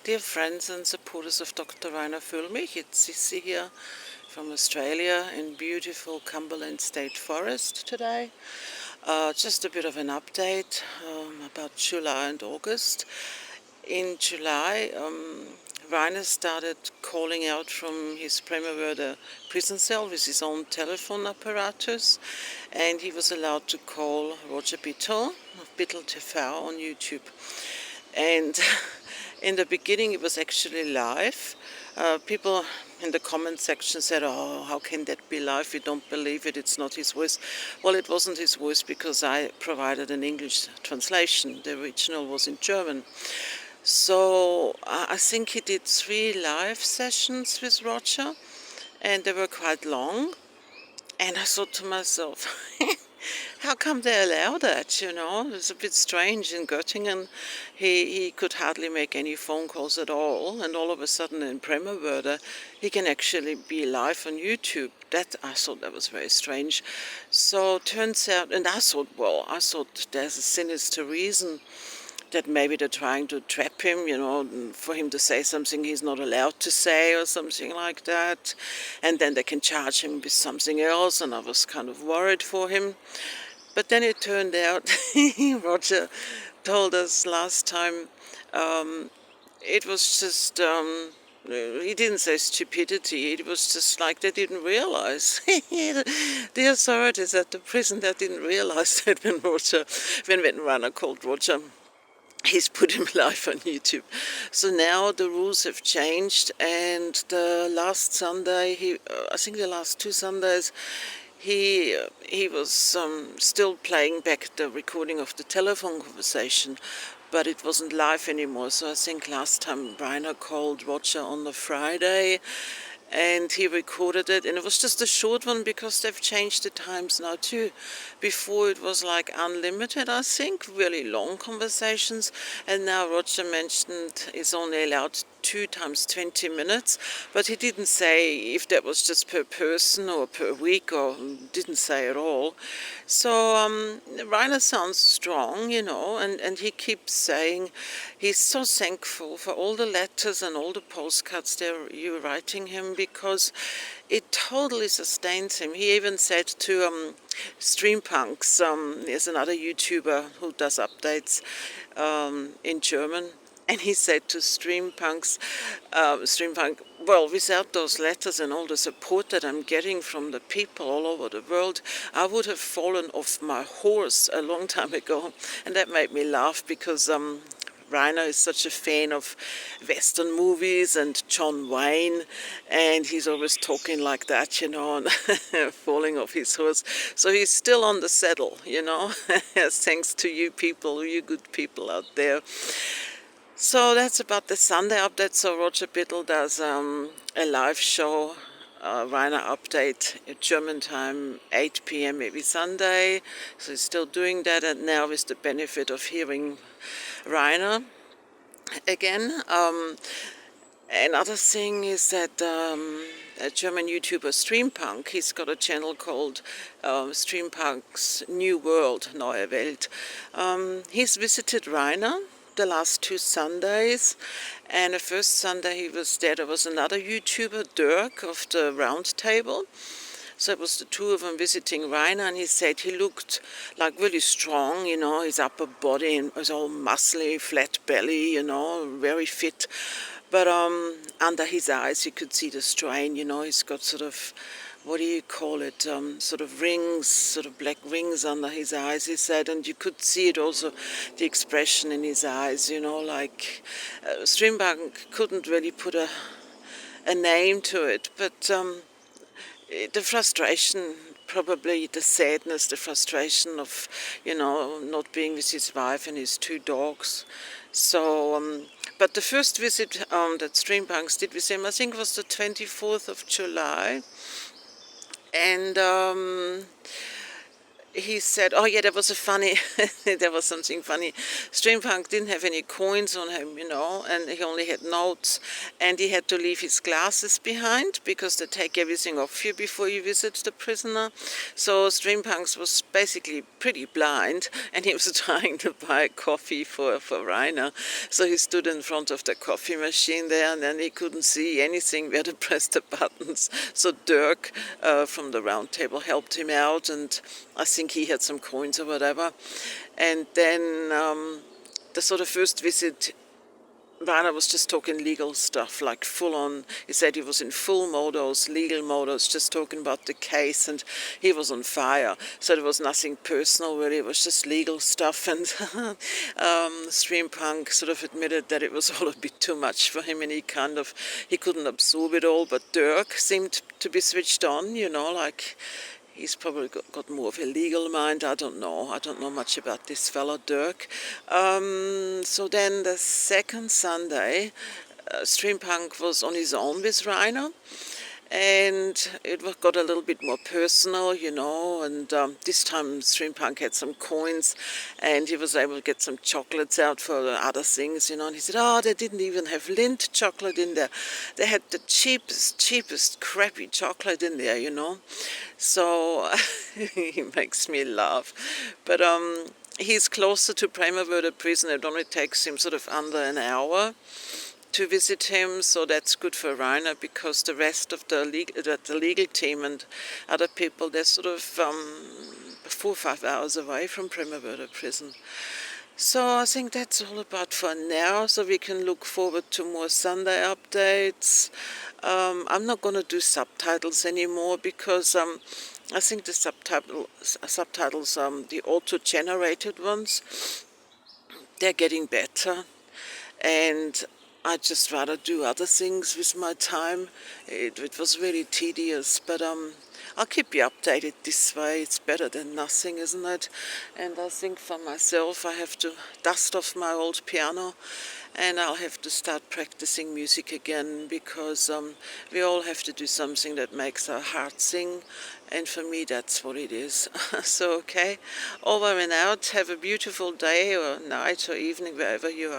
Dear friends and supporters of Dr. Rainer Füllmich, it's Sissi here from Australia in beautiful Cumberland State Forest today. Just a bit of an update about July and August. In July, Rainer started calling out from his Bremerwörde prison cell with his own telephone apparatus, and he was allowed to call Roger Bittel of Bittel TV on YouTube. And in the beginning it was actually live. People in the comment section said, "Oh, how can that be live? We don't believe it, it's not his voice." Well, it wasn't his voice because I provided an English translation. The original was in German. So I think he did 3 live sessions with Roger, and they were quite long. And I thought to myself, how come they allow that, you know? It's a bit strange. In Göttingen, he could hardly make any phone calls at all, and all of a sudden in Bremerwörde, he can actually be live on YouTube. I thought that was very strange. So turns out, and I thought there's a sinister reason that maybe they're trying to trap him, you know, for him to say something he's not allowed to say or something like that. And then they can charge him with something else, and I was kind of worried for him. But then it turned out, Roger told us last time, it was just, he didn't say stupidity, it was just like they didn't realize. The authorities at the prison, they didn't realize that when Rainer called Roger, he's put him live on YouTube. So now the rules have changed, and the last Sunday, I think the last 2 Sundays, he was still playing back the recording of the telephone conversation, but it wasn't live anymore. So I think last time Rainer called Roger on the Friday, and he recorded it, and it was just a short one because they've changed the times now too. Before it was like unlimited, I think, really long conversations, and now Roger mentioned is only allowed 2 times 20 minutes, but he didn't say if that was just per person or per week, or didn't say at all. So Rainer sounds strong, you know, and he keeps saying he's so thankful for all the letters and all the postcards you're writing him, because it totally sustains him. He even said to Streampunks, there's another YouTuber who does updates in German, and he said to Streampunk, well, without those letters and all the support that I'm getting from the people all over the world, I would have fallen off my horse a long time ago. And that made me laugh, because Rainer is such a fan of Western movies and John Wayne, and he's always talking like that, you know, and falling off his horse. So he's still on the saddle, you know, thanks to you people, you good people out there. So that's about the Sunday update. So Roger Bittel does a live show, Rainer update at German time, 8 p.m. every Sunday. So he's still doing that, and now with the benefit of hearing Rainer again. Another thing is that a German YouTuber, Streampunk, he's got a channel called Streampunk's New World, Neue Welt. He's visited Rainer the last 2 Sundays, and the first Sunday he was there was another YouTuber, Dirk, of the Round Table. So it was the 2 of them visiting Rainer, and he said he looked like really strong, you know, his upper body was all muscly, flat belly, you know, very fit. But under his eyes you could see the strain, you know, he's got sort of, what do you call it, sort of rings, sort of black rings under his eyes, he said, and you could see it also, the expression in his eyes, you know, like Streampunk couldn't really put a name to it, but the frustration, probably the sadness, the frustration of, you know, not being with his wife and his 2 dogs. So, but the first visit that Streampunks did with him, I think was the 24th of July. And he said, oh yeah, there was a funny, there was something funny. Streampunk didn't have any coins on him, you know, and he only had notes, and he had to leave his glasses behind because they take everything off you before you visit the prisoner. So Streampunks was basically pretty blind, and he was trying to buy coffee for Rainer. So he stood in front of the coffee machine there, and then he couldn't see anything where to press the buttons. So Dirk from the round table helped him out, and I think he had some coins or whatever. And then the sort of first visit, Rainer was just talking legal stuff, like full on. He said he was in full modus, legal modus, just talking about the case, and he was on fire. So there was nothing personal really, it was just legal stuff. And Streampunk sort of admitted that it was all a bit too much for him, and he couldn't absorb it all. But Dirk seemed to be switched on, you know, like he's probably got more of a legal mind. I don't know much about this fellow Dirk. So then the second Sunday, Streampunk was on his own with Rainer, and it got a little bit more personal, you know, and this time Streampunk had some coins, and he was able to get some chocolates out for other things, you know, and he said, oh, they didn't even have Lindt chocolate in there. They had the cheapest crappy chocolate in there, you know. So he makes me laugh. But he's closer to Bremerwörde prison. It only takes him sort of under an hour to visit him, so that's good for Rainer, because the rest of the legal team and other people, they're sort of 4 or 5 hours away from Bremerwörde prison. So I think that's all about for now, so we can look forward to more Sunday updates. I'm not going to do subtitles anymore because I think the subtitles, the auto-generated ones, they're getting better, and I'd just rather do other things with my time. It was really tedious, but I'll keep you updated this way. It's better than nothing, isn't it? And I think for myself, I have to dust off my old piano, and I'll have to start practicing music again, because we all have to do something that makes our heart sing, and for me that's what it is. So okay, over and out. Have a beautiful day or night or evening wherever you are.